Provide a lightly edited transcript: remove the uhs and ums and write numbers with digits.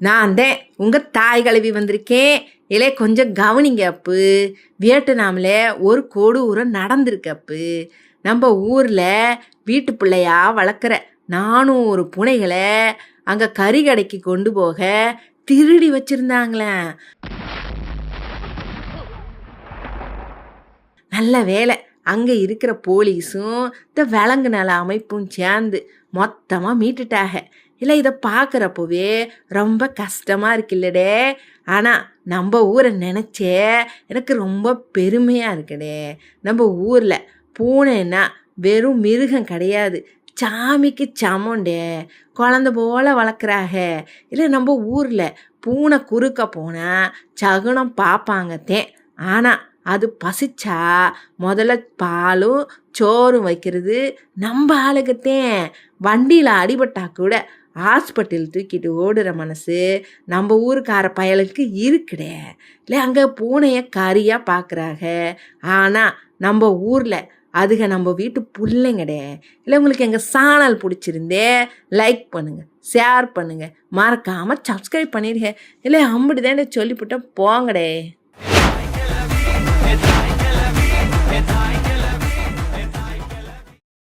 நான் தான் உங்கள் தாய் கழுவி வந்திருக்கேன். இல்லை கொஞ்சம் கவனிங்க அப்பு. வியட்நாமில் ஒரு கொடூரம் நடந்திருக்கு அப்பு. நம்ம ஊரில் வீட்டு பிள்ளையா வளர்க்குற 400 பூனைகளை அங்கே கறி கடைக்கு கொண்டு போக திருடி வச்சுருந்தாங்களே. நல்ல வேலை அங்கே இருக்கிற போலீஸும் இந்த விலங்கு நல அமைப்பும் சேர்ந்து மொத்தமாக மீட்டுட்டாக. இல்லை இதை பார்க்குறப்பவே ரொம்ப கஷ்டமாக இருக்குல்லடே. ஆனால் நம்ம ஊரை நினச்சே எனக்கு ரொம்ப பெருமையாக இருக்குடே. நம்ம ஊரில் பூனைன்னா வெறும் மிருகம் கிடையாது, சாமிக்கு சமண்டே. குழந்த போல் வளர்க்குறாக. இல்லை நம்ம ஊரில் பூனை குறுக்க போனால் சகுனம் பார்ப்பாங்கத்தேன். ஆனால் அது பசிச்சா முதல்ல பாலும் சோறும் வைக்கிறது நம்ம ஆளுக்குத்தேன். வண்டியில் அடிபட்டா கூட ஹாஸ்பிட்டல் தூக்கிட்டு ஓடுற மனசு நம்ம ஊருக்கார பயலுக்கு இருக்குடே. இல்லை அங்கே பூனையை கறியாக பார்க்குறாங்க. ஆனால் நம்ம ஊரில் அதுக நம்ம வீட்டு பிள்ளைங்கடே. இல்லை உங்களுக்கு எங்கள் சேனல் பிடிச்சிருந்தே லைக் பண்ணுங்கள், ஷேர் பண்ணுங்கள், மறக்காமல் சப்ஸ்கிரைப் பண்ணிடுங்க. இல்லை அம்படி தானே சொல்லிவிட்டேன் போங்கடே.